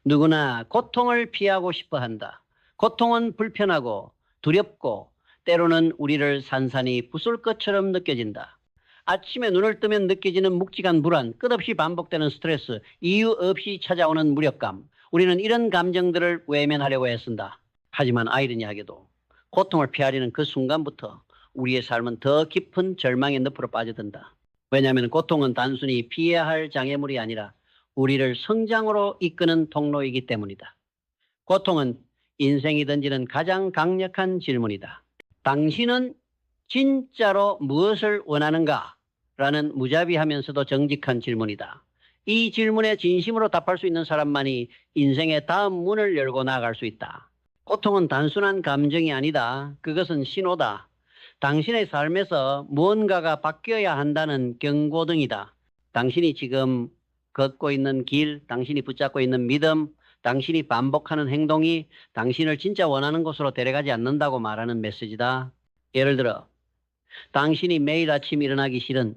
누구나 고통을 피하고 싶어 한다. 고통은 불편하고 두렵고 때로는 우리를 산산이 부술 것처럼 느껴진다. 아침에 눈을 뜨면 느껴지는 묵직한 불안, 끝없이 반복되는 스트레스, 이유 없이 찾아오는 무력감. 우리는 이런 감정들을 외면하려고 애쓴다. 하지만 아이러니하게도 고통을 피하려는 그 순간부터 우리의 삶은 더 깊은 절망의 늪으로 빠져든다. 왜냐하면 고통은 단순히 피해야 할 장애물이 아니라 우리를 성장으로 이끄는 통로이기 때문이다. 고통은 인생이 던지는 가장 강력한 질문이다. 당신은 진짜로 무엇을 원하는가? 라는 무자비하면서도 정직한 질문이다. 이 질문에 진심으로 답할 수 있는 사람만이 인생의 다음 문을 열고 나아갈 수 있다. 고통은 단순한 감정이 아니다. 그것은 신호다. 당신의 삶에서 무언가가 바뀌어야 한다는 경고등이다. 당신이 지금 걷고 있는 길, 당신이 붙잡고 있는 믿음, 당신이 반복하는 행동이 당신을 진짜 원하는 곳으로 데려가지 않는다고 말하는 메시지다. 예를 들어 당신이 매일 아침 일어나기 싫은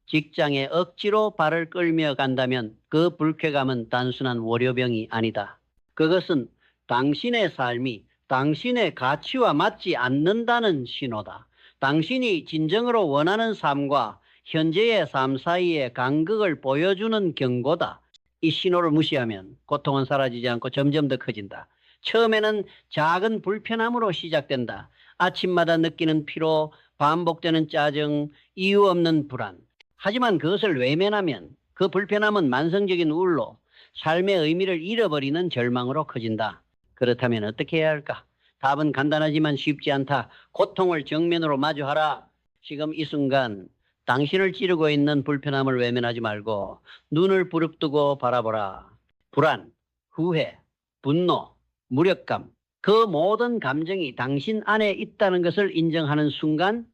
직장에 억지로 발을 끌며 간다면 그 불쾌감은 단순한 월요병이 아니다. 그것은 당신의 삶이 당신의 가치와 맞지 않는다는 신호다. 당신이 진정으로 원하는 삶과 현재의 삶 사이의 간극을 보여주는 경고다. 이 신호를 무시하면 고통은 사라지지 않고 점점 더 커진다. 처음에는 작은 불편함으로 시작된다. 아침마다 느끼는 피로, 반복되는 짜증, 이유 없는 불안. 하지만 그것을 외면하면 그 불편함은 만성적인 우울로 삶의 의미를 잃어버리는 절망으로 커진다. 그렇다면 어떻게 해야 할까? 답은 간단하지만 쉽지 않다. 고통을 정면으로 마주하라. 지금 이 순간 당신을 찌르고 있는 불편함을 외면하지 말고 눈을 부릅뜨고 바라보라. 불안, 후회, 분노, 무력감, 그 모든 감정이 당신 안에 있다는 것을 인정하는 순간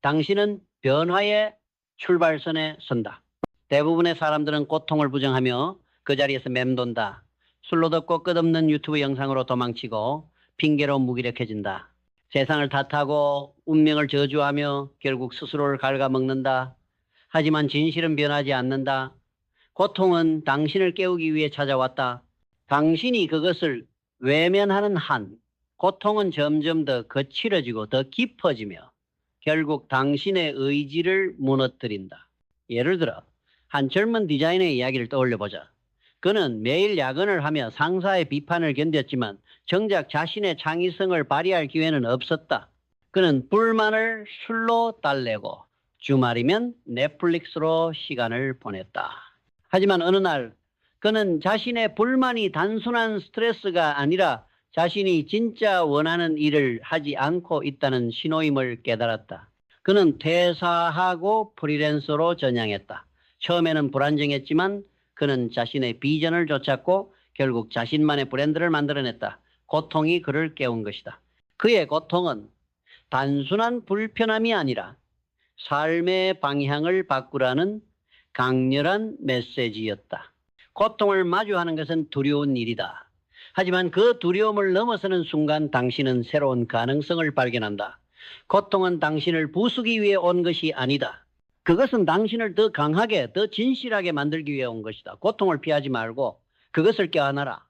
당신은 변화의 출발선에 선다. 대부분의 사람들은 고통을 부정하며 그 자리에서 맴돈다. 술로 덮고 끝없는 유튜브 영상으로 도망치고 핑계로 무기력해진다. 세상을 탓하고 운명을 저주하며 결국 스스로를 갉아먹는다. 하지만 진실은 변하지 않는다. 고통은 당신을 깨우기 위해 찾아왔다. 당신이 그것을 외면하는 한 고통은 점점 더 거칠어지고 더 깊어지며 결국 당신의 의지를 무너뜨린다. 예를 들어 한 젊은 디자이너의 이야기를 떠올려보자. 그는 매일 야근을 하며 상사의 비판을 견뎠지만 정작 자신의 창의성을 발휘할 기회는 없었다. 그는 불만을 술로 달래고 주말이면 넷플릭스로 시간을 보냈다. 하지만 어느 날 그는 자신의 불만이 단순한 스트레스가 아니라 자신이 진짜 원하는 일을 하지 않고 있다는 신호임을 깨달았다. 그는 퇴사하고 프리랜서로 전향했다. 처음에는 불안정했지만 그는 자신의 비전을 쫓았고 결국 자신만의 브랜드를 만들어냈다. 고통이 그를 깨운 것이다. 그의 고통은 단순한 불편함이 아니라 삶의 방향을 바꾸라는 강렬한 메시지였다. 고통을 마주하는 것은 두려운 일이다. 하지만 그 두려움을 넘어서는 순간 당신은 새로운 가능성을 발견한다. 고통은 당신을 부수기 위해 온 것이 아니다. 그것은 당신을 더 강하게, 더 진실하게 만들기 위해 온 것이다. 고통을 피하지 말고 그것을 껴안아라.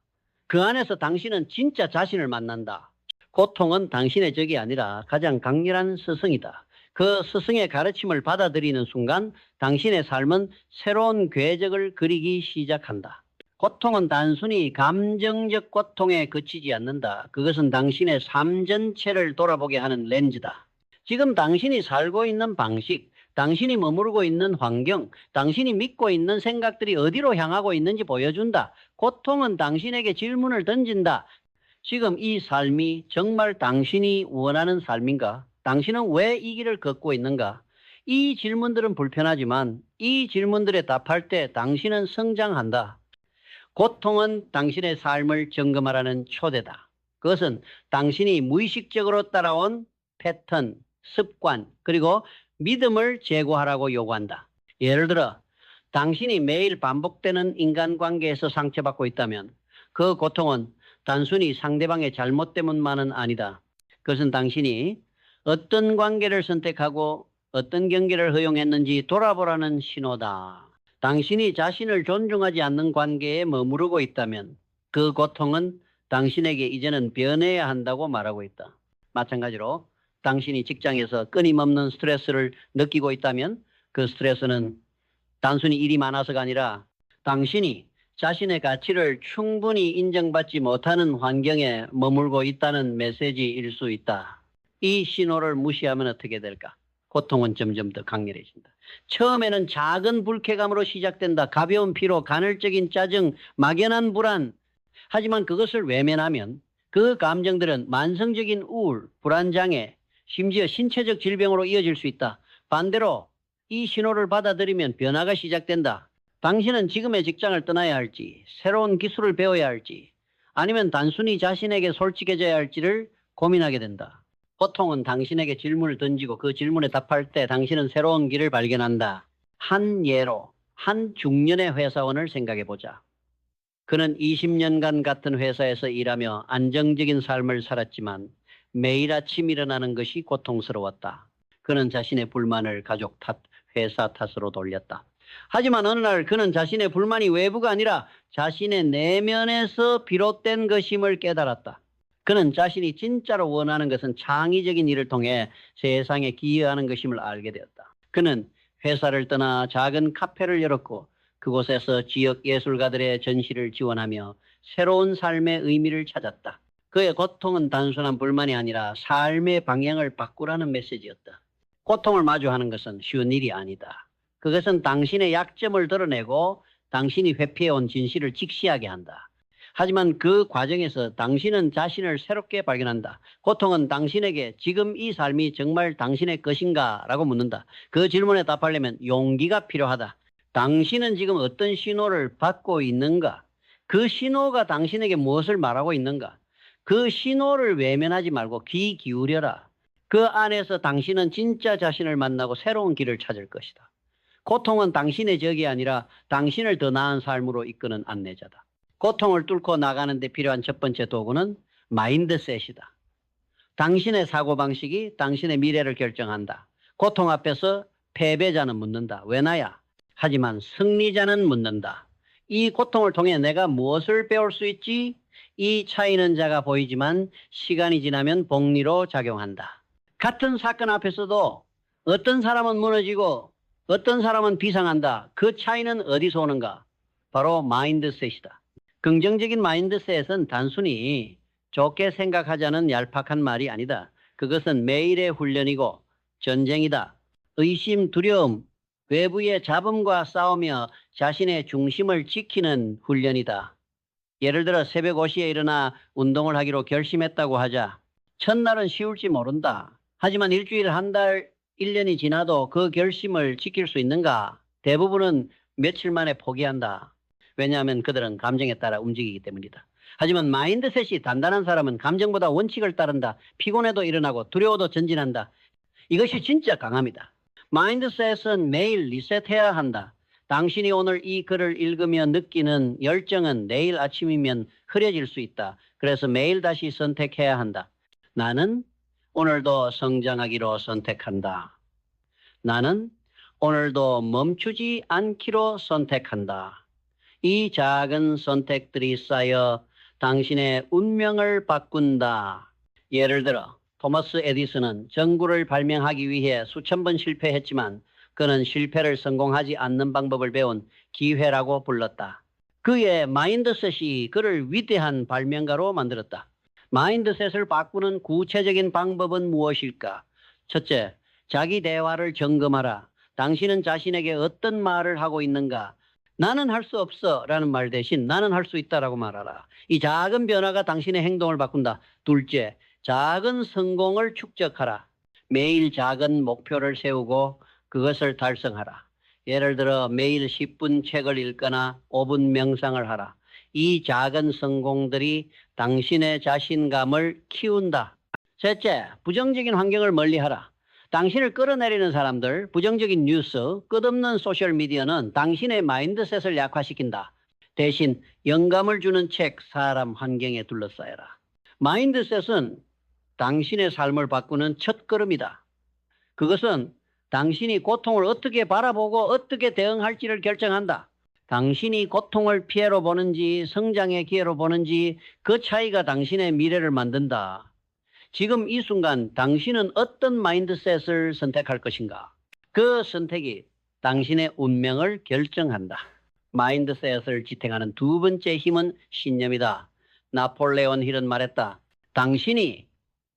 그 안에서 당신은 진짜 자신을 만난다. 고통은 당신의 적이 아니라 가장 강렬한 스승이다. 그 스승의 가르침을 받아들이는 순간 당신의 삶은 새로운 궤적을 그리기 시작한다. 고통은 단순히 감정적 고통에 그치지 않는다. 그것은 당신의 삶 전체를 돌아보게 하는 렌즈다. 지금 당신이 살고 있는 방식, 당신이 머무르고 있는 환경, 당신이 믿고 있는 생각들이 어디로 향하고 있는지 보여준다. 고통은 당신에게 질문을 던진다. 지금 이 삶이 정말 당신이 원하는 삶인가? 당신은 왜 이 길을 걷고 있는가? 이 질문들은 불편하지만 이 질문들에 답할 때 당신은 성장한다. 고통은 당신의 삶을 점검하라는 초대다. 그것은 당신이 무의식적으로 따라온 패턴, 습관, 그리고 믿음을 제고하라고 요구한다. 예를 들어 당신이 매일 반복되는 인간관계에서 상처받고 있다면 그 고통은 단순히 상대방의 잘못 때문만은 아니다. 그것은 당신이 어떤 관계를 선택하고 어떤 경계를 허용했는지 돌아보라는 신호다. 당신이 자신을 존중하지 않는 관계에 머무르고 있다면 그 고통은 당신에게 이제는 변해야 한다고 말하고 있다. 마찬가지로 당신이 직장에서 끊임없는 스트레스를 느끼고 있다면 그 스트레스는 단순히 일이 많아서가 아니라 당신이 자신의 가치를 충분히 인정받지 못하는 환경에 머물고 있다는 메시지일 수 있다. 이 신호를 무시하면 어떻게 될까? 고통은 점점 더 강렬해진다. 처음에는 작은 불쾌감으로 시작된다. 가벼운 피로, 간헐적인 짜증, 막연한 불안. 하지만 그것을 외면하면 그 감정들은 만성적인 우울, 불안장애, 심지어 신체적 질병으로 이어질 수 있다. 반대로 이 신호를 받아들이면 변화가 시작된다. 당신은 지금의 직장을 떠나야 할지, 새로운 기술을 배워야 할지, 아니면 단순히 자신에게 솔직해져야 할지를 고민하게 된다. 고통은 당신에게 질문을 던지고 그 질문에 답할 때 당신은 새로운 길을 발견한다. 한 예로 한 중년의 회사원을 생각해 보자. 그는 20년간 같은 회사에서 일하며 안정적인 삶을 살았지만 매일 아침 일어나는 것이 고통스러웠다. 그는 자신의 불만을 가족 탓, 회사 탓으로 돌렸다. 하지만 어느 날 그는 자신의 불만이 외부가 아니라 자신의 내면에서 비롯된 것임을 깨달았다. 그는 자신이 진짜로 원하는 것은 창의적인 일을 통해 세상에 기여하는 것임을 알게 되었다. 그는 회사를 떠나 작은 카페를 열었고 그곳에서 지역 예술가들의 전시를 지원하며 새로운 삶의 의미를 찾았다. 그의 고통은 단순한 불만이 아니라 삶의 방향을 바꾸라는 메시지였다. 고통을 마주하는 것은 쉬운 일이 아니다. 그것은 당신의 약점을 드러내고 당신이 회피해온 진실을 직시하게 한다. 하지만 그 과정에서 당신은 자신을 새롭게 발견한다. 고통은 당신에게 지금 이 삶이 정말 당신의 것인가? 라고 묻는다. 그 질문에 답하려면 용기가 필요하다. 당신은 지금 어떤 신호를 받고 있는가? 그 신호가 당신에게 무엇을 말하고 있는가? 그 신호를 외면하지 말고 귀 기울여라. 그 안에서 당신은 진짜 자신을 만나고 새로운 길을 찾을 것이다. 고통은 당신의 적이 아니라 당신을 더 나은 삶으로 이끄는 안내자다. 고통을 뚫고 나가는 데 필요한 첫 번째 도구는 마인드셋이다. 당신의 사고방식이 당신의 미래를 결정한다. 고통 앞에서 패배자는 묻는다. 왜 나야? 하지만 승리자는 묻는다. 이 고통을 통해 내가 무엇을 배울 수 있지? 이 차이는 작아 보이지만 시간이 지나면 복리로 작용한다. 같은 사건 앞에서도 어떤 사람은 무너지고 어떤 사람은 비상한다. 그 차이는 어디서 오는가? 바로 마인드셋이다. 긍정적인 마인드셋은 단순히 좋게 생각하자는 얄팍한 말이 아니다. 그것은 매일의 훈련이고 전쟁이다. 의심, 두려움, 외부의 잡음과 싸우며 자신의 중심을 지키는 훈련이다. 예를 들어 새벽 5시에 일어나 운동을 하기로 결심했다고 하자. 첫날은 쉬울지 모른다. 하지만 일주일, 한 달, 1년이 지나도 그 결심을 지킬 수 있는가? 대부분은 며칠 만에 포기한다. 왜냐하면 그들은 감정에 따라 움직이기 때문이다. 하지만 마인드셋이 단단한 사람은 감정보다 원칙을 따른다. 피곤해도 일어나고 두려워도 전진한다. 이것이 진짜 강합니다. 마인드셋은 매일 리셋해야 한다. 당신이 오늘 이 글을 읽으며 느끼는 열정은 내일 아침이면 흐려질 수 있다. 그래서 매일 다시 선택해야 한다. 나는 오늘도 성장하기로 선택한다. 나는 오늘도 멈추지 않기로 선택한다. 이 작은 선택들이 쌓여 당신의 운명을 바꾼다. 예를 들어 토마스 에디슨은 전구를 발명하기 위해 수천 번 실패했지만 그는 실패를 성공하지 않는 방법을 배운 기회라고 불렀다. 그의 마인드셋이 그를 위대한 발명가로 만들었다. 마인드셋을 바꾸는 구체적인 방법은 무엇일까? 첫째, 자기 대화를 점검하라. 당신은 자신에게 어떤 말을 하고 있는가? 나는 할 수 없어 라는 말 대신 나는 할 수 있다라고 말하라. 이 작은 변화가 당신의 행동을 바꾼다. 둘째, 작은 성공을 축적하라. 매일 작은 목표를 세우고 그것을 달성하라. 예를 들어 매일 10분 책을 읽거나 5분 명상을 하라. 이 작은 성공들이 당신의 자신감을 키운다. 셋째, 부정적인 환경을 멀리하라. 당신을 끌어내리는 사람들, 부정적인 뉴스, 끝없는 소셜미디어는 당신의 마인드셋을 약화시킨다. 대신 영감을 주는 책, 사람, 환경에 둘러싸여라. 마인드셋은 당신의 삶을 바꾸는 첫걸음이다. 그것은 당신이 고통을 어떻게 바라보고 어떻게 대응할지를 결정한다. 당신이 고통을 피해로 보는지 성장의 기회로 보는지 그 차이가 당신의 미래를 만든다. 지금 이 순간 당신은 어떤 마인드셋을 선택할 것인가? 그 선택이 당신의 운명을 결정한다. 마인드셋을 지탱하는 두 번째 힘은 신념이다. 나폴레온 힐은 말했다. 당신이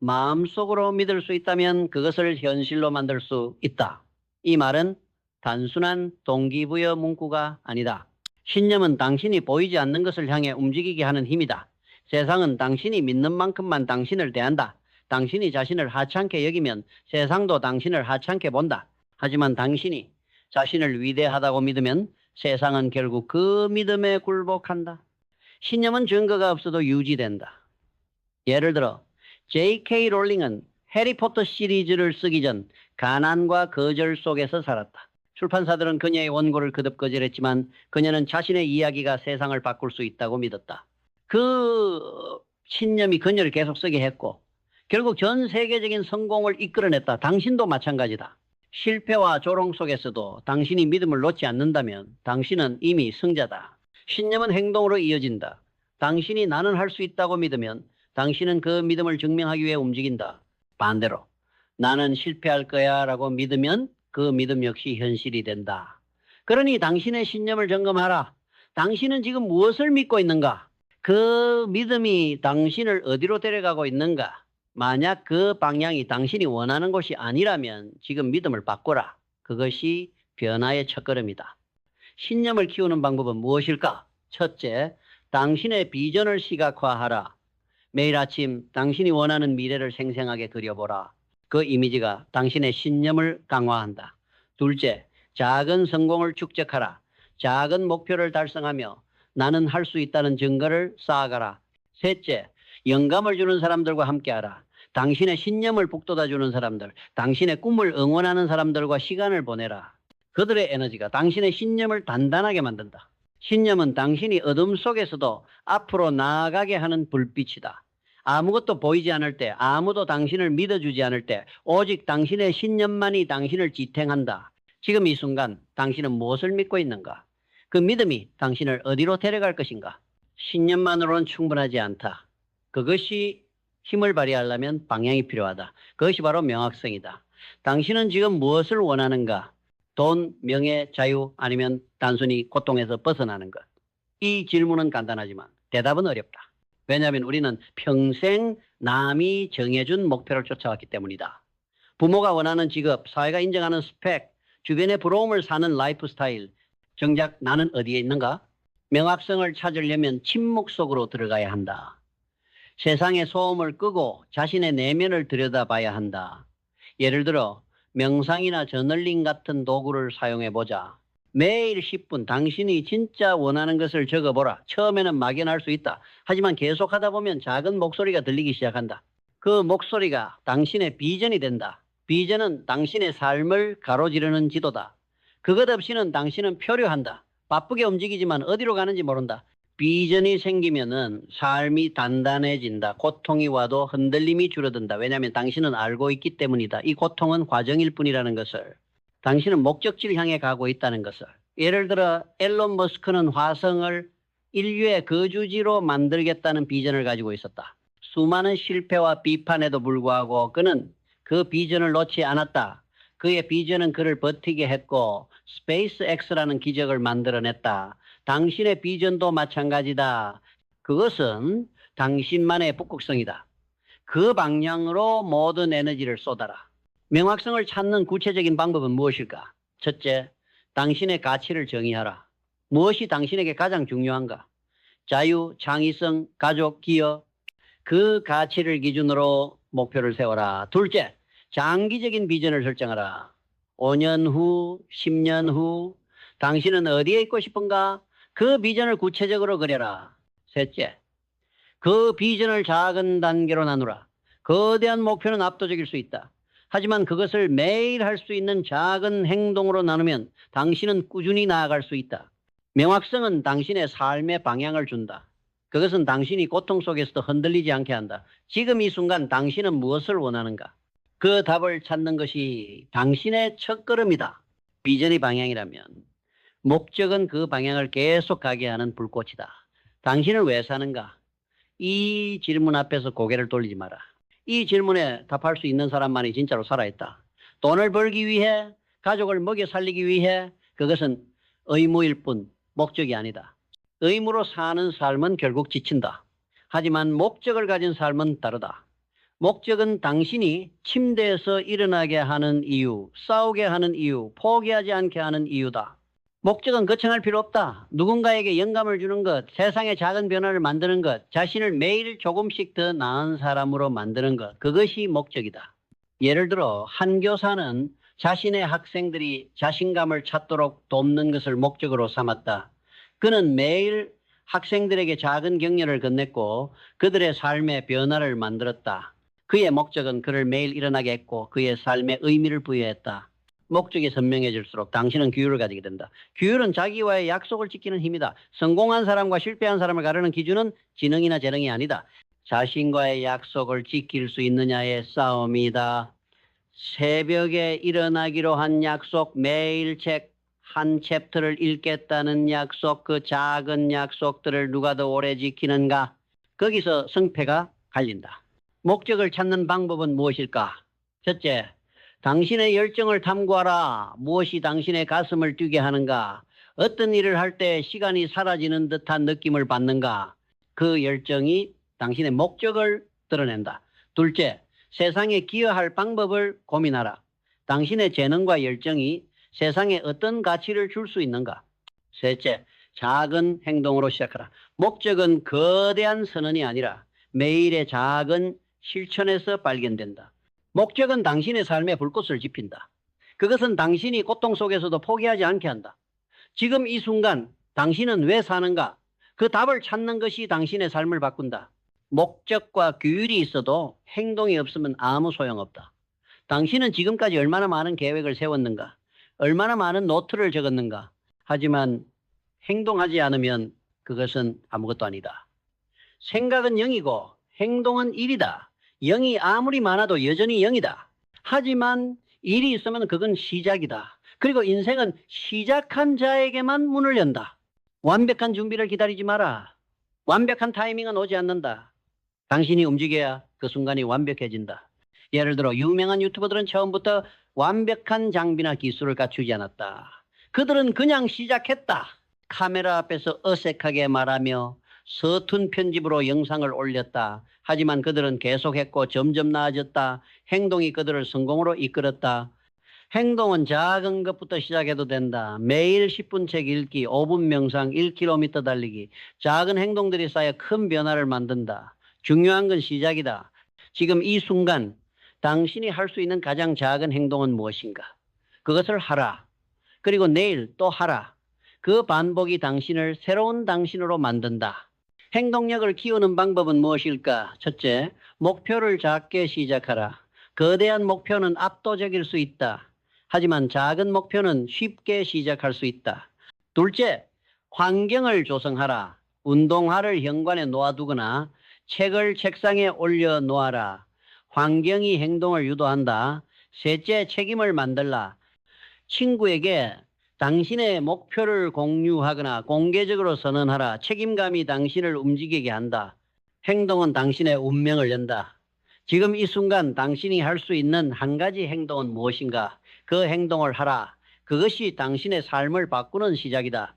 마음속으로 믿을 수 있다면 그것을 현실로 만들 수 있다. 이 말은 단순한 동기부여 문구가 아니다. 신념은 당신이 보이지 않는 것을 향해 움직이게 하는 힘이다. 세상은 당신이 믿는 만큼만 당신을 대한다. 당신이 자신을 하찮게 여기면 세상도 당신을 하찮게 본다. 하지만 당신이 자신을 위대하다고 믿으면 세상은 결국 그 믿음에 굴복한다. 신념은 증거가 없어도 유지된다. 예를 들어 J.K. 롤링은 해리포터 시리즈를 쓰기 전 가난과 거절 속에서 살았다. 출판사들은 그녀의 원고를 거듭 거절했지만 그녀는 자신의 이야기가 세상을 바꿀 수 있다고 믿었다. 그 신념이 그녀를 계속 쓰게 했고 결국 전 세계적인 성공을 이끌어냈다. 당신도 마찬가지다. 실패와 조롱 속에서도 당신이 믿음을 놓지 않는다면 당신은 이미 승자다. 신념은 행동으로 이어진다. 당신이 나는 할 수 있다고 믿으면 당신은 그 믿음을 증명하기 위해 움직인다. 반대로 나는 실패할 거야 라고 믿으면 그 믿음 역시 현실이 된다. 그러니 당신의 신념을 점검하라. 당신은 지금 무엇을 믿고 있는가? 그 믿음이 당신을 어디로 데려가고 있는가? 만약 그 방향이 당신이 원하는 것이 아니라면 지금 믿음을 바꾸라. 그것이 변화의 첫걸음이다. 신념을 키우는 방법은 무엇일까? 첫째, 당신의 비전을 시각화하라. 매일 아침 당신이 원하는 미래를 생생하게 그려보라. 그 이미지가 당신의 신념을 강화한다. 둘째, 작은 성공을 축적하라. 작은 목표를 달성하며 나는 할 수 있다는 증거를 쌓아가라. 셋째, 영감을 주는 사람들과 함께하라. 당신의 신념을 북돋아주는 사람들, 당신의 꿈을 응원하는 사람들과 시간을 보내라. 그들의 에너지가 당신의 신념을 단단하게 만든다. 신념은 당신이 어둠 속에서도 앞으로 나아가게 하는 불빛이다. 아무것도 보이지 않을 때, 아무도 당신을 믿어주지 않을 때 오직 당신의 신념만이 당신을 지탱한다. 지금 이 순간 당신은 무엇을 믿고 있는가? 그 믿음이 당신을 어디로 데려갈 것인가? 신념만으로는 충분하지 않다. 그것이 힘을 발휘하려면 방향이 필요하다. 그것이 바로 명확성이다. 당신은 지금 무엇을 원하는가? 돈, 명예, 자유 아니면 단순히 고통에서 벗어나는 것. 이 질문은 간단하지만 대답은 어렵다. 왜냐하면 우리는 평생 남이 정해준 목표를 쫓아왔기 때문이다. 부모가 원하는 직업, 사회가 인정하는 스펙, 주변의 부러움을 사는 라이프 스타일. 정작 나는 어디에 있는가? 명확성을 찾으려면 침묵 속으로 들어가야 한다. 세상의 소음을 끄고 자신의 내면을 들여다봐야 한다. 예를 들어 명상이나 저널링 같은 도구를 사용해보자. 매일 10분 당신이 진짜 원하는 것을 적어보라. 처음에는 막연할 수 있다. 하지만 계속하다 보면 작은 목소리가 들리기 시작한다. 그 목소리가 당신의 비전이 된다. 비전은 당신의 삶을 가로지르는 지도다. 그것 없이는 당신은 표류한다. 바쁘게 움직이지만 어디로 가는지 모른다. 비전이 생기면은 삶이 단단해진다. 고통이 와도 흔들림이 줄어든다. 왜냐하면 당신은 알고 있기 때문이다. 이 고통은 과정일 뿐이라는 것을. 당신은 목적지를 향해 가고 있다는 것을. 예를 들어 앨런 머스크는 화성을 인류의 거주지로 만들겠다는 비전을 가지고 있었다. 수많은 실패와 비판에도 불구하고 그는 그 비전을 놓지 않았다. 그의 비전은 그를 버티게 했고 스페이스X라는 기적을 만들어냈다. 당신의 비전도 마찬가지다. 그것은 당신만의 북극성이다. 그 방향으로 모든 에너지를 쏟아라. 명확성을 찾는 구체적인 방법은 무엇일까? 첫째, 당신의 가치를 정의하라. 무엇이 당신에게 가장 중요한가? 자유, 창의성, 가족, 기업. 그 가치를 기준으로 목표를 세워라. 둘째, 장기적인 비전을 설정하라. 5년 후, 10년 후, 당신은 어디에 있고 싶은가? 그 비전을 구체적으로 그려라. 셋째, 그 비전을 작은 단계로 나누라. 거대한 목표는 압도적일 수 있다. 하지만 그것을 매일 할 수 있는 작은 행동으로 나누면 당신은 꾸준히 나아갈 수 있다. 명확성은 당신의 삶의 방향을 준다. 그것은 당신이 고통 속에서도 흔들리지 않게 한다. 지금 이 순간 당신은 무엇을 원하는가? 그 답을 찾는 것이 당신의 첫걸음이다. 비전의 방향이라면 목적은 그 방향을 계속 가게 하는 불꽃이다. 당신은 왜 사는가? 이 질문 앞에서 고개를 돌리지 마라. 이 질문에 답할 수 있는 사람만이 진짜로 살아있다. 돈을 벌기 위해, 가족을 먹여 살리기 위해, 그것은 의무일 뿐 목적이 아니다. 의무로 사는 삶은 결국 지친다. 하지만 목적을 가진 삶은 다르다. 목적은 당신이 침대에서 일어나게 하는 이유, 싸우게 하는 이유, 포기하지 않게 하는 이유다. 목적은 거창할 필요 없다. 누군가에게 영감을 주는 것, 세상의 작은 변화를 만드는 것, 자신을 매일 조금씩 더 나은 사람으로 만드는 것, 그것이 목적이다. 예를 들어 한 교사는 자신의 학생들이 자신감을 찾도록 돕는 것을 목적으로 삼았다. 그는 매일 학생들에게 작은 격려를 건넸고 그들의 삶의 변화를 만들었다. 그의 목적은 그를 매일 일어나게 했고 그의 삶에 의미를 부여했다. 목적이 선명해질수록 당신은 규율을 가지게 된다. 규율은 자기와의 약속을 지키는 힘이다. 성공한 사람과 실패한 사람을 가르는 기준은 지능이나 재능이 아니다. 자신과의 약속을 지킬 수 있느냐의 싸움이다. 새벽에 일어나기로 한 약속, 매일 책 한 챕터를 읽겠다는 약속, 그 작은 약속들을 누가 더 오래 지키는가? 거기서 승패가 갈린다. 목적을 찾는 방법은 무엇일까? 첫째, 당신의 열정을 탐구하라. 무엇이 당신의 가슴을 뛰게 하는가? 어떤 일을 할 때 시간이 사라지는 듯한 느낌을 받는가? 그 열정이 당신의 목적을 드러낸다. 둘째, 세상에 기여할 방법을 고민하라. 당신의 재능과 열정이 세상에 어떤 가치를 줄 수 있는가? 셋째, 작은 행동으로 시작하라. 목적은 거대한 선언이 아니라 매일의 작은 실천에서 발견된다. 목적은 당신의 삶에 불꽃을 지핀다. 그것은 당신이 고통 속에서도 포기하지 않게 한다. 지금 이 순간 당신은 왜 사는가? 그 답을 찾는 것이 당신의 삶을 바꾼다. 목적과 규율이 있어도 행동이 없으면 아무 소용없다. 당신은 지금까지 얼마나 많은 계획을 세웠는가? 얼마나 많은 노트를 적었는가? 하지만 행동하지 않으면 그것은 아무것도 아니다. 생각은 0이고 행동은 1이다. 0이 아무리 많아도 여전히 0이다. 하지만 1이 있으면 그건 시작이다. 그리고 인생은 시작한 자에게만 문을 연다. 완벽한 준비를 기다리지 마라. 완벽한 타이밍은 오지 않는다. 당신이 움직여야 그 순간이 완벽해진다. 예를 들어 유명한 유튜버들은 처음부터 완벽한 장비나 기술을 갖추지 않았다. 그들은 그냥 시작했다. 카메라 앞에서 어색하게 말하며 서툰 편집으로 영상을 올렸다. 하지만 그들은 계속했고 점점 나아졌다. 행동이 그들을 성공으로 이끌었다. 행동은 작은 것부터 시작해도 된다. 매일 10분 책 읽기, 5분 명상, 1km 달리기. 작은 행동들이 쌓여 큰 변화를 만든다. 중요한 건 시작이다. 지금 이 순간 당신이 할 수 있는 가장 작은 행동은 무엇인가? 그것을 하라. 그리고 내일 또 하라. 그 반복이 당신을 새로운 당신으로 만든다. 행동력을 키우는 방법은 무엇일까? 첫째, 목표를 작게 시작하라. 거대한 목표는 압도적일 수 있다. 하지만 작은 목표는 쉽게 시작할 수 있다. 둘째, 환경을 조성하라. 운동화를 현관에 놓아두거나 책을 책상에 올려 놓아라. 환경이 행동을 유도한다. 셋째, 책임을 만들라. 친구에게 당신의 목표를 공유하거나 공개적으로 선언하라. 책임감이 당신을 움직이게 한다. 행동은 당신의 운명을 연다. 지금 이 순간 당신이 할 수 있는 한 가지 행동은 무엇인가? 그 행동을 하라. 그것이 당신의 삶을 바꾸는 시작이다.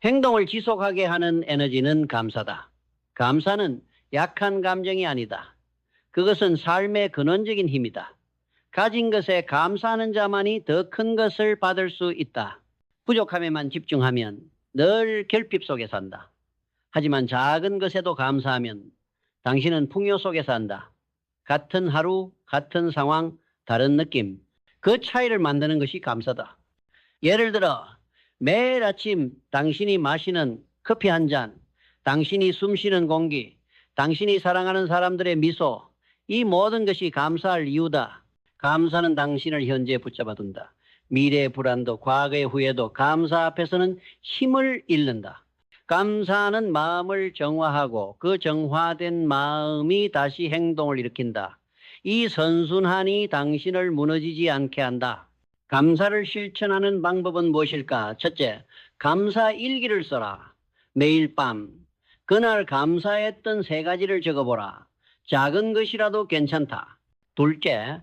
행동을 지속하게 하는 에너지는 감사다. 감사는 약한 감정이 아니다. 그것은 삶의 근원적인 힘이다. 가진 것에 감사하는 자만이 더 큰 것을 받을 수 있다. 부족함에만 집중하면 늘 결핍 속에 산다. 하지만 작은 것에도 감사하면 당신은 풍요 속에 산다. 같은 하루, 같은 상황, 다른 느낌. 그 차이를 만드는 것이 감사다. 예를 들어 매일 아침 당신이 마시는 커피 한 잔, 당신이 숨쉬는 공기, 당신이 사랑하는 사람들의 미소, 이 모든 것이 감사할 이유다. 감사는 당신을 현재에 붙잡아둔다. 미래의 불안도 과거의 후회도 감사 앞에서는 힘을 잃는다. 감사는 마음을 정화하고 그 정화된 마음이 다시 행동을 일으킨다. 이 선순환이 당신을 무너지지 않게 한다. 감사를 실천하는 방법은 무엇일까? 첫째, 감사 일기를 써라. 매일 밤 그날 감사했던 3가지를 적어보라. 작은 것이라도 괜찮다. 둘째,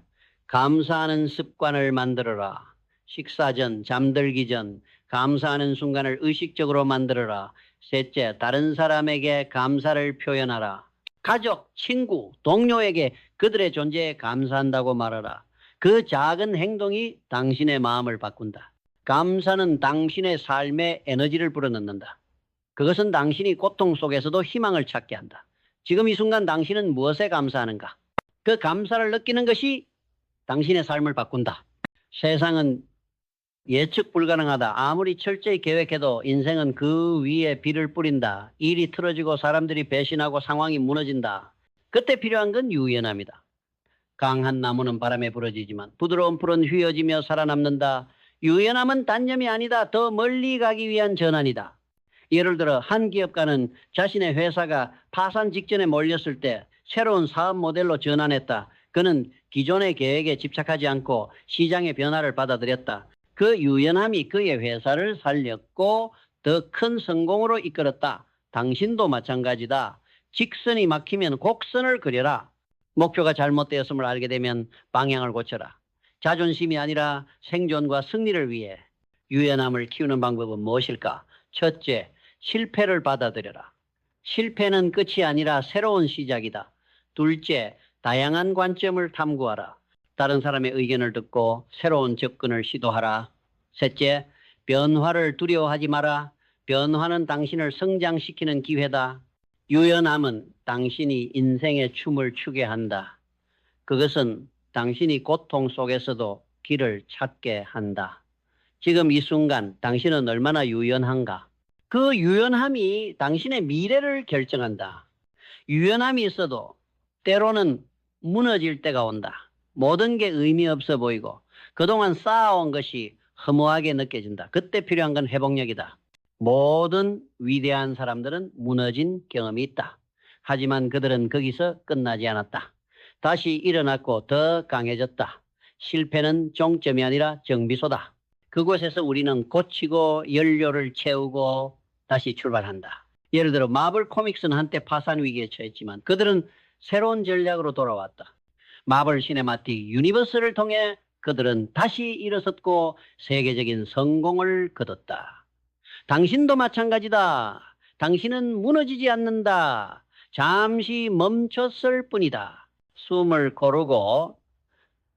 감사하는 습관을 만들어라. 식사 전, 잠들기 전 감사하는 순간을 의식적으로 만들어라. 셋째, 다른 사람에게 감사를 표현하라. 가족, 친구, 동료에게 그들의 존재에 감사한다고 말하라. 그 작은 행동이 당신의 마음을 바꾼다. 감사는 당신의 삶에 에너지를 불어넣는다. 그것은 당신이 고통 속에서도 희망을 찾게 한다. 지금 이 순간 당신은 무엇에 감사하는가? 그 감사를 느끼는 것이 당신의 삶을 바꾼다. 세상은 예측 불가능하다. 아무리 철저히 계획해도 인생은 그 위에 비를 뿌린다. 일이 틀어지고 사람들이 배신하고 상황이 무너진다. 그때 필요한 건 유연함이다. 강한 나무는 바람에 부러지지만 부드러운 풀은 휘어지며 살아남는다. 유연함은 단념이 아니다. 더 멀리 가기 위한 전환이다. 예를 들어 한 기업가는 자신의 회사가 파산 직전에 몰렸을 때 새로운 사업 모델로 전환했다. 그는 기존의 계획에 집착하지 않고 시장의 변화를 받아들였다. 그 유연함이 그의 회사를 살렸고 더 큰 성공으로 이끌었다. 당신도 마찬가지다. 직선이 막히면 곡선을 그려라. 목표가 잘못되었음을 알게 되면 방향을 고쳐라. 자존심이 아니라 생존과 승리를 위해 유연함을 키우는 방법은 무엇일까? 첫째, 실패를 받아들여라. 실패는 끝이 아니라 새로운 시작이다. 둘째, 다양한 관점을 탐구하라. 다른 사람의 의견을 듣고 새로운 접근을 시도하라. 셋째, 변화를 두려워하지 마라. 변화는 당신을 성장시키는 기회다. 유연함은 당신이 인생의 춤을 추게 한다. 그것은 당신이 고통 속에서도 길을 찾게 한다. 지금 이 순간 당신은 얼마나 유연한가? 그 유연함이 당신의 미래를 결정한다. 유연함이 있어도 때로는 무너질 때가 온다. 모든 게 의미 없어 보이고 그동안 쌓아온 것이 허무하게 느껴진다. 그때 필요한 건 회복력이다. 모든 위대한 사람들은 무너진 경험이 있다. 하지만 그들은 거기서 끝나지 않았다. 다시 일어났고 더 강해졌다. 실패는 종점이 아니라 정비소다. 그곳에서 우리는 고치고 연료를 채우고 다시 출발한다. 예를 들어 마블 코믹스는 한때 파산 위기에 처했지만 그들은 새로운 전략으로 돌아왔다. 마블 시네마틱 유니버스를 통해 그들은 다시 일어섰고 세계적인 성공을 거뒀다. 당신도 마찬가지다. 당신은 무너지지 않는다. 잠시 멈췄을 뿐이다. 숨을 고르고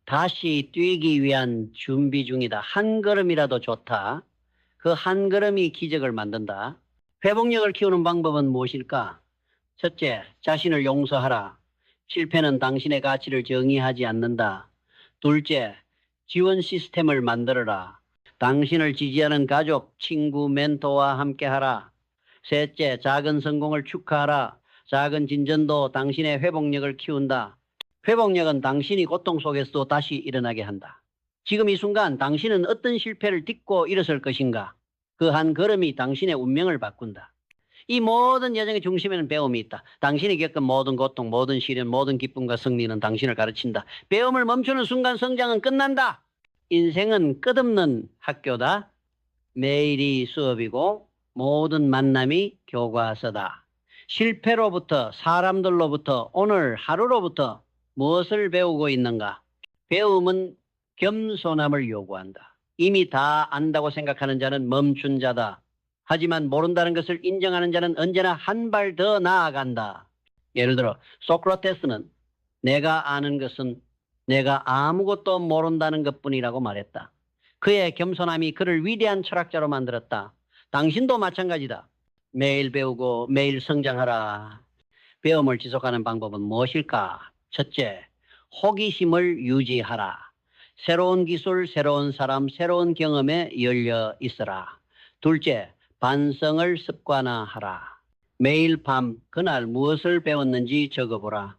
다시 뛰기 위한 준비 중이다. 한 걸음이라도 좋다. 그 한 걸음이 기적을 만든다. 회복력을 키우는 방법은 무엇일까? 첫째, 자신을 용서하라. 실패는 당신의 가치를 정의하지 않는다. 둘째, 지원 시스템을 만들어라. 당신을 지지하는 가족, 친구, 멘토와 함께하라. 셋째, 작은 성공을 축하하라. 작은 진전도 당신의 회복력을 키운다. 회복력은 당신이 고통 속에서도 다시 일어나게 한다. 지금 이 순간 당신은 어떤 실패를 딛고 일어설 것인가? 그 한 걸음이 당신의 운명을 바꾼다. 이 모든 여정의 중심에는 배움이 있다. 당신이 겪은 모든 고통, 모든 시련, 모든 기쁨과 승리는 당신을 가르친다. 배움을 멈추는 순간 성장은 끝난다. 인생은 끝없는 학교다. 매일이 수업이고 모든 만남이 교과서다. 실패로부터, 사람들로부터, 오늘 하루로부터 무엇을 배우고 있는가? 배움은 겸손함을 요구한다. 이미 다 안다고 생각하는 자는 멈춘 자다. 하지만 모른다는 것을 인정하는 자는 언제나 한 발 더 나아간다. 예를 들어 소크라테스는 내가 아는 것은 내가 아무것도 모른다는 것뿐이라고 말했다. 그의 겸손함이 그를 위대한 철학자로 만들었다. 당신도 마찬가지다. 매일 배우고 매일 성장하라. 배움을 지속하는 방법은 무엇일까? 첫째, 호기심을 유지하라. 새로운 기술, 새로운 사람, 새로운 경험에 열려 있어라. 둘째, 반성을 습관화하라. 매일 밤 그날 무엇을 배웠는지 적어보라.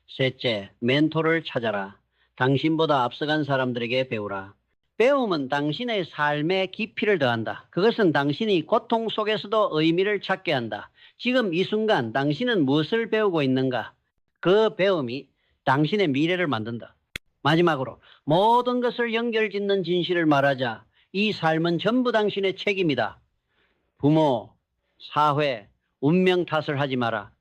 셋째, 멘토를 찾아라. 당신보다 앞서간 사람들에게 배우라. 배움은 당신의 삶에 깊이를 더한다. 그것은 당신이 고통 속에서도 의미를 찾게 한다. 지금 이 순간 당신은 무엇을 배우고 있는가? 그 배움이 당신의 미래를 만든다. 마지막으로 모든 것을 연결짓는 진실을 말하자. 이 삶은 전부 당신의 책임이다. 부모, 사회, 운명 탓을 하지 마라.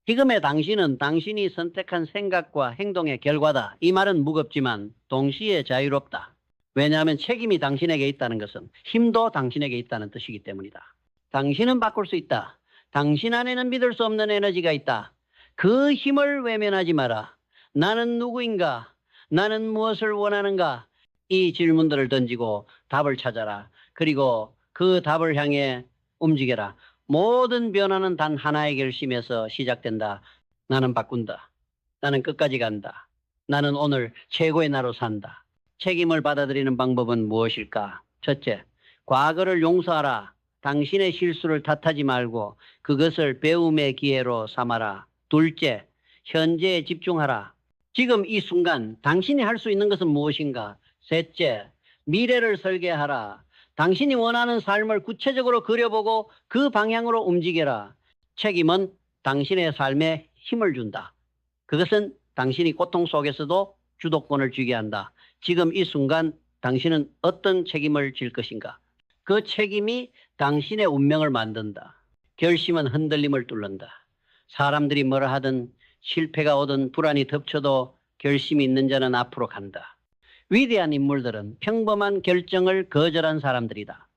지금의 당신은 당신이 선택한 생각과 행동의 결과다. 이 말은 무겁지만 동시에 자유롭다. 왜냐하면 책임이 당신에게 있다는 것은 힘도 당신에게 있다는 뜻이기 때문이다. 당신은 바꿀 수 있다. 당신 안에는 믿을 수 없는 에너지가 있다. 그 힘을 외면하지 마라. 나는 누구인가? 나는 무엇을 원하는가? 이 질문들을 던지고 답을 찾아라. 그리고 그 답을 향해 움직여라. 모든 변화는 단 하나의 결심에서 시작된다. 나는 바꾼다. 나는 끝까지 간다. 나는 오늘 최고의 나로 산다. 책임을 받아들이는 방법은 무엇일까? 첫째, 과거를 용서하라. 당신의 실수를 탓하지 말고 그것을 배움의 기회로 삼아라. 둘째, 현재에 집중하라. 지금 이 순간 당신이 할 수 있는 것은 무엇인가? 셋째, 미래를 설계하라. 당신이 원하는 삶을 구체적으로 그려보고 그 방향으로 움직여라. 책임은 당신의 삶에 힘을 준다. 그것은 당신이 고통 속에서도 주도권을 쥐게 한다. 지금 이 순간 당신은 어떤 책임을 질 것인가? 그 책임이 당신의 운명을 만든다. 결심은 흔들림을 뚫는다. 사람들이 뭐라 하든 실패가 오든 불안이 덮쳐도 결심이 있는 자는 앞으로 간다. 위대한 인물들은 평범한 결정을 거절한 사람들이다.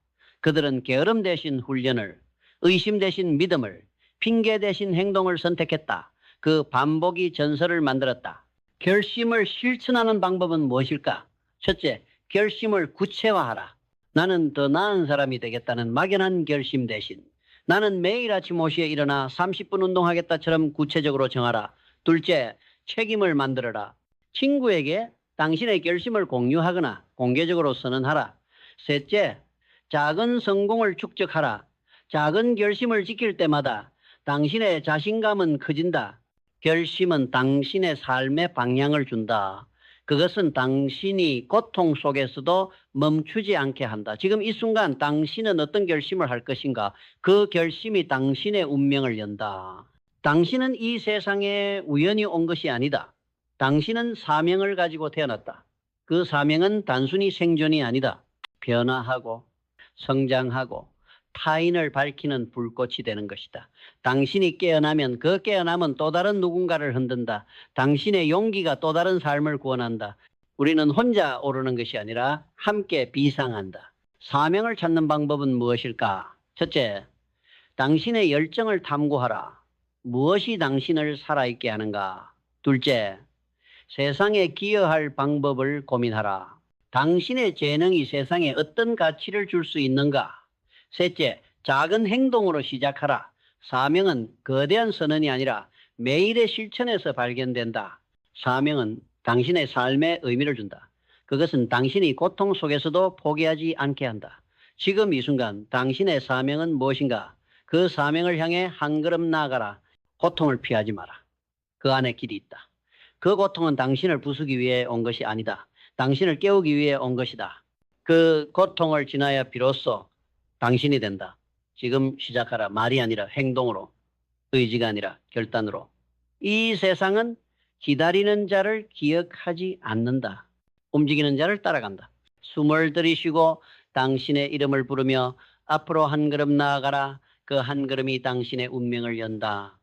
그들은 게으름 대신 훈련을, 의심 대신 믿음을, 핑계 대신 행동을 선택했다. 그 반복이 전설을 만들었다. 결심을 실천하는 방법은 무엇일까? 첫째, 결심을 구체화하라. 나는 더 나은 사람이 되겠다는 막연한 결심 대신 나는 매일 아침 5시에 일어나 30분 운동하겠다처럼 구체적으로 정하라. 둘째, 책임을 만들어라. 친구에게 당신의 결심을 공유하거나 공개적으로 선언하라. 셋째, 작은 성공을 축적하라. 작은 결심을 지킬 때마다 당신의 자신감은 커진다. 결심은 당신의 삶의 방향을 준다. 그것은 당신이 고통 속에서도 멈추지 않게 한다. 지금 이 순간 당신은 어떤 결심을 할 것인가? 그 결심이 당신의 운명을 연다. 당신은 이 세상에 우연히 온 것이 아니다. 당신은 사명을 가지고 태어났다. 그 사명은 단순히 생존이 아니다. 변화하고 성장하고 타인을 밝히는 불꽃이 되는 것이다. 당신이 깨어나면 그 깨어남은 또 다른 누군가를 흔든다. 당신의 용기가 또 다른 삶을 구원한다. 우리는 혼자 오르는 것이 아니라 함께 비상한다. 사명을 찾는 방법은 무엇일까? 첫째, 당신의 열정을 탐구하라. 무엇이 당신을 살아있게 하는가? 둘째, 세상에 기여할 방법을 고민하라. 당신의 재능이 세상에 어떤 가치를 줄 수 있는가? 셋째, 작은 행동으로 시작하라. 사명은 거대한 선언이 아니라 매일의 실천에서 발견된다. 사명은 당신의 삶에 의미를 준다. 그것은 당신이 고통 속에서도 포기하지 않게 한다. 지금 이 순간 당신의 사명은 무엇인가? 그 사명을 향해 한 걸음 나아가라. 고통을 피하지 마라. 그 안에 길이 있다. 그 고통은 당신을 부수기 위해 온 것이 아니다. 당신을 깨우기 위해 온 것이다. 그 고통을 지나야 비로소 당신이 된다. 지금 시작하라. 말이 아니라 행동으로, 의지가 아니라 결단으로. 이 세상은 기다리는 자를 기억하지 않는다. 움직이는 자를 따라간다. 숨을 들이쉬고 당신의 이름을 부르며 앞으로 한 걸음 나아가라. 그 한 걸음이 당신의 운명을 연다.